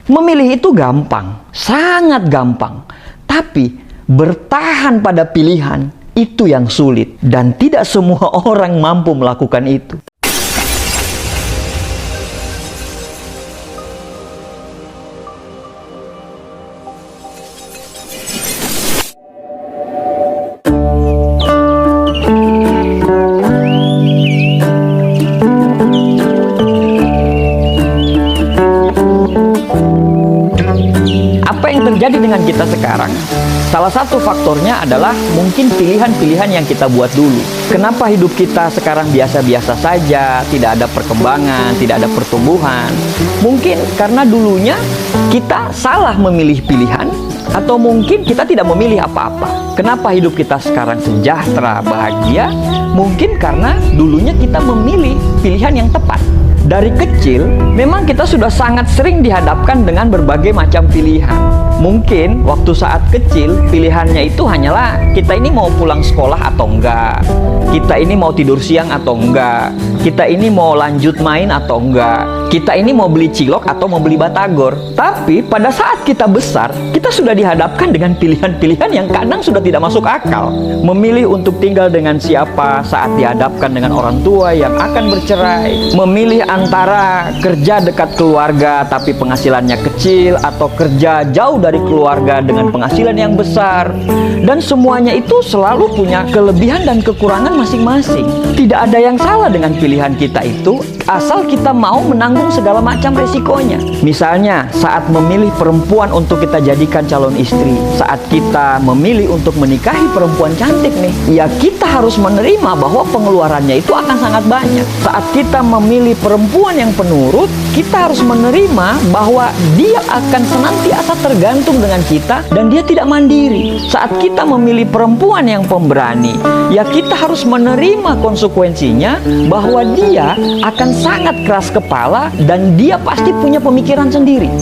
Memilih itu gampang, sangat gampang. Tapi bertahan pada pilihan itu yang sulit. Dan tidak semua orang mampu melakukan itu. Apa yang terjadi dengan kita sekarang? Salah satu faktornya adalah mungkin pilihan-pilihan yang kita buat dulu. Kenapa hidup kita sekarang biasa-biasa saja, tidak ada perkembangan, tidak ada pertumbuhan? Mungkin karena dulunya kita salah memilih pilihan, atau mungkin kita tidak memilih apa-apa. Kenapa hidup kita sekarang sejahtera, bahagia? Mungkin karena dulunya kita memilih pilihan yang tepat. Dari kecil, memang kita sudah sangat sering dihadapkan dengan berbagai macam pilihan. Mungkin waktu saat kecil, pilihannya itu hanyalah kita ini mau pulang sekolah atau enggak, kita ini mau tidur siang atau enggak, kita ini mau lanjut main atau enggak, kita ini mau beli cilok atau mau beli batagor. Tapi pada saat kita besar, kita sudah dihadapkan dengan pilihan-pilihan yang kadang sudah tidak masuk akal. Memilih untuk tinggal dengan siapa saat dihadapkan dengan orang tua yang akan bercerai, memilih antara kerja dekat keluarga tapi penghasilannya kecil, atau kerja jauh dari keluarga dengan penghasilan yang besar. Dan semuanya itu selalu punya kelebihan dan kekurangan masing-masing. Tidak ada yang salah dengan pilihan kita itu, asal kita mau menanggung segala macam resikonya. Misalnya saat memilih perempuan untuk kita jadikan calon istri, saat kita memilih untuk menikahi perempuan cantik nih, ya kita harus menerima bahwa pengeluarannya itu akan sangat banyak. Saat kita memilih perempuan yang penurut, kita harus menerima bahwa dia akan senantiasa tergantung dengan kita dan dia tidak mandiri. Saat kita memilih perempuan yang pemberani, ya kita harus menerima konsekuensinya bahwa dia akan sangat keras kepala dan dia pasti punya pemikiran sendiri.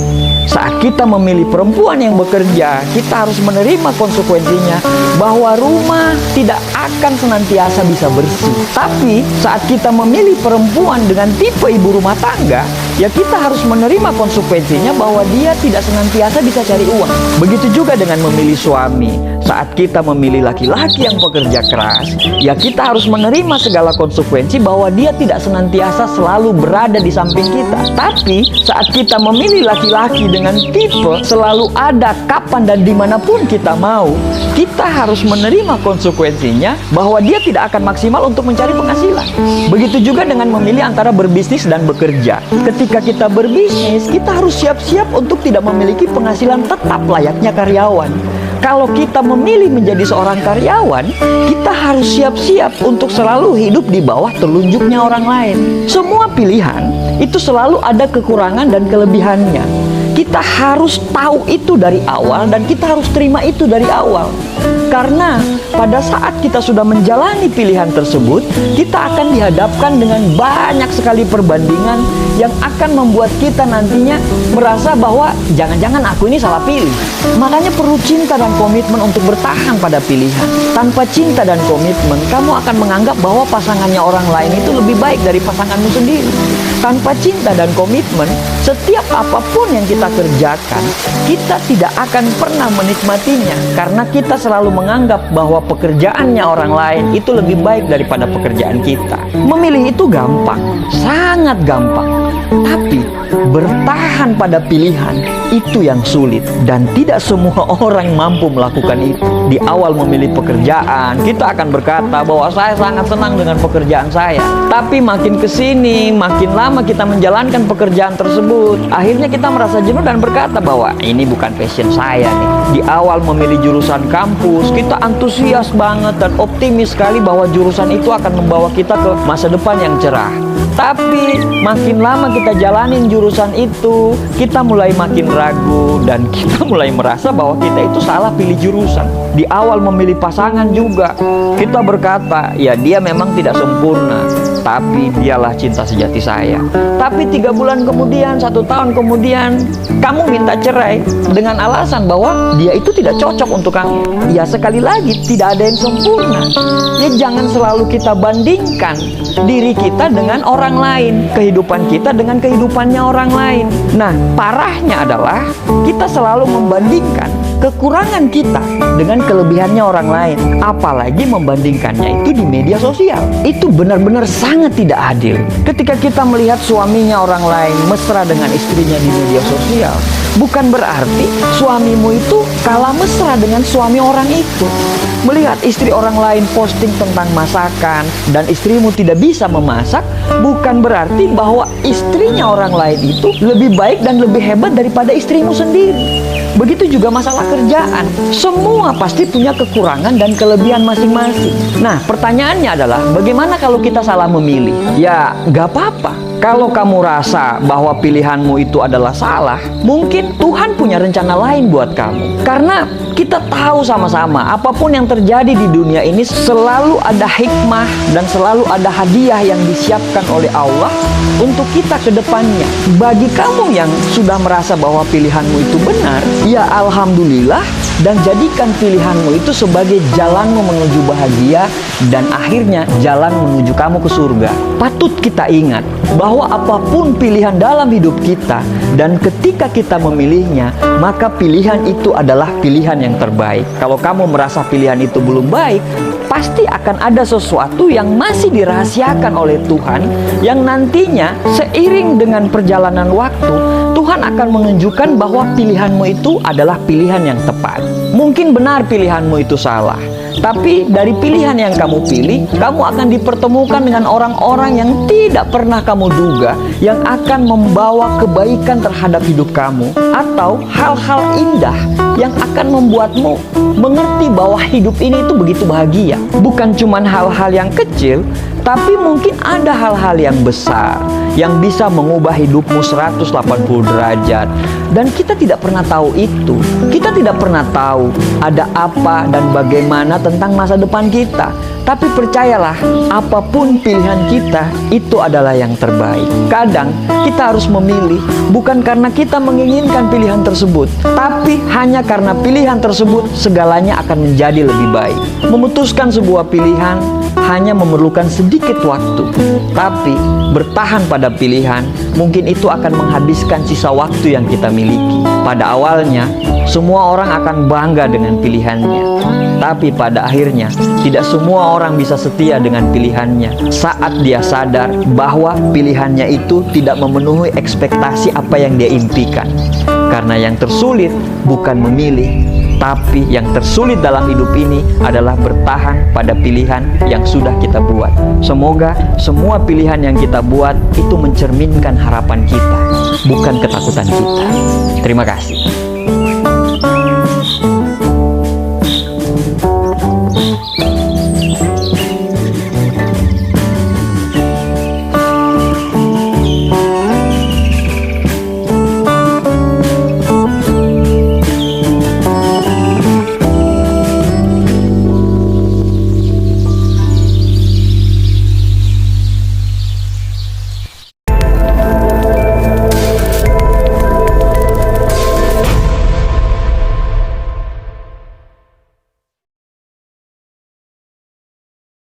Saat kita memilih perempuan yang bekerja, kita harus menerima konsekuensinya bahwa rumah tidak akan senantiasa bisa bersih. Tapi saat kita memilih perempuan dengan tipe ibu rumah tangga, ya kita harus menerima konsekuensinya bahwa dia tidak senantiasa bisa cari uang. Begitu juga dengan memilih suami. Saat kita memilih laki-laki yang pekerja keras, ya kita harus menerima segala konsekuensi bahwa dia tidak senantiasa selalu berada di samping kita. Tapi saat kita memilih laki-laki dengan tipe selalu ada kapan dan dimanapun kita mau, kita harus menerima konsekuensinya bahwa dia tidak akan maksimal untuk mencari penghasilan. Begitu juga dengan memilih antara berbisnis dan bekerja. Ketika kita berbisnis, kita harus siap-siap untuk tidak memiliki penghasilan tetap layaknya karyawan. Kalau kita memilih menjadi seorang karyawan, kita harus siap-siap untuk selalu hidup di bawah telunjuknya orang lain. Semua pilihan itu selalu ada kekurangan dan kelebihannya. Kita harus tahu itu dari awal dan kita harus terima itu dari awal. Karena pada saat kita sudah menjalani pilihan tersebut, kita akan dihadapkan dengan banyak sekali perbandingan yang akan membuat kita nantinya merasa bahwa jangan-jangan aku ini salah pilih. Makanya perlu cinta dan komitmen untuk bertahan pada pilihan. Tanpa cinta dan komitmen, kamu akan menganggap bahwa pasangannya orang lain itu lebih baik dari pasanganmu sendiri. Tanpa cinta dan komitmen, setiap apapun yang kita kerjakan, kita tidak akan pernah menikmatinya. Karena kita selalu menganggap bahwa pekerjaannya orang lain itu lebih baik daripada pekerjaan kita. Memilih itu gampang, sangat gampang. Tapi bertahan pada pilihan itu yang sulit. Dan tidak semua orang mampu melakukan itu. Di awal memilih pekerjaan, kita akan berkata bahwa saya sangat senang dengan pekerjaan saya. Tapi makin kesini, makin lama kita menjalankan pekerjaan tersebut, akhirnya kita merasa jenuh dan berkata bahwa ini bukan passion saya nih. Di awal memilih jurusan kampus, kita antusias banget dan optimis sekali bahwa jurusan itu akan membawa kita ke masa depan yang cerah. Tapi makin lama kita jalanin jurusan itu, kita mulai makin ragu dan kita mulai merasa bahwa kita itu salah pilih jurusan. Di awal memilih pasangan juga, kita berkata, ya dia memang tidak sempurna. tapi dialah cinta sejati saya. Tapi 3 bulan kemudian, 1 tahun kemudian, kamu minta cerai dengan alasan bahwa dia itu tidak cocok untuk kamu. Ya sekali lagi, tidak ada yang sempurna. Ya jangan selalu kita bandingkan diri kita dengan orang lain, kehidupan kita dengan kehidupannya orang lain. Nah, parahnya adalah kita selalu membandingkan kekurangan kita dengan kelebihannya orang lain, apalagi membandingkannya itu di media sosial. Itu benar-benar sangat tidak adil. Ketika kita melihat suaminya orang lain mesra dengan istrinya di media sosial, bukan berarti suamimu itu kalah mesra dengan suami orang itu. Melihat istri orang lain posting tentang masakan dan istrimu tidak bisa memasak, bukan berarti bahwa istrinya orang lain itu lebih baik dan lebih hebat daripada istrimu sendiri. Begitu juga masalah kerjaan. Semua pasti punya kekurangan dan kelebihan masing-masing. Nah, pertanyaannya adalah bagaimana kalau kita salah memilih? Ya, gak apa-apa. Kalau kamu rasa bahwa pilihanmu itu adalah salah, mungkin Tuhan punya rencana lain buat kamu. Karena kita tahu sama-sama, apapun yang terjadi di dunia ini selalu ada hikmah dan selalu ada hadiah yang disiapkan oleh Allah untuk kita ke depannya. Bagi kamu yang sudah merasa bahwa pilihanmu itu benar, ya alhamdulillah, dan jadikan pilihanmu itu sebagai jalanmu menuju bahagia dan akhirnya jalan menuju kamu ke surga. Patut kita ingat bahwa apapun pilihan dalam hidup kita dan ketika kita memilihnya, maka pilihan itu adalah pilihan yang terbaik. Kalau kamu merasa pilihan itu belum baik, pasti akan ada sesuatu yang masih dirahasiakan oleh Tuhan yang nantinya seiring dengan perjalanan waktu Tuhan akan menunjukkan bahwa pilihanmu itu adalah pilihan yang tepat. Mungkin benar pilihanmu itu salah, tapi dari pilihan yang kamu pilih, kamu akan dipertemukan dengan orang-orang yang tidak pernah kamu duga, yang akan membawa kebaikan terhadap hidup kamu, atau hal-hal indah yang akan membuatmu mengerti bahwa hidup ini itu begitu bahagia. Bukan cuma hal-hal yang kecil, tapi mungkin ada hal-hal yang besar yang bisa mengubah hidupmu 180 derajat. Dan kita tidak pernah tahu itu. Kita tidak pernah tahu ada apa dan bagaimana tentang masa depan kita. Tapi percayalah, apapun pilihan kita, itu adalah yang terbaik. Kadang kita harus memilih, bukan karena kita menginginkan pilihan tersebut, tapi hanya karena pilihan tersebut segalanya akan menjadi lebih baik. Memutuskan sebuah pilihan hanya memerlukan sedikit waktu, tapi bertahan pada pilihan, mungkin itu akan menghabiskan sisa waktu yang kita miliki. Pada awalnya, semua orang akan bangga dengan pilihannya, tapi pada akhirnya tidak semua orang bisa setia dengan pilihannya saat dia sadar bahwa pilihannya itu tidak memenuhi ekspektasi apa yang dia impikan. Karena yang tersulit bukan memilih, tapi yang tersulit dalam hidup ini adalah bertahan pada pilihan yang sudah kita buat. Semoga semua pilihan yang kita buat itu mencerminkan harapan kita, bukan ketakutan kita. Terima kasih.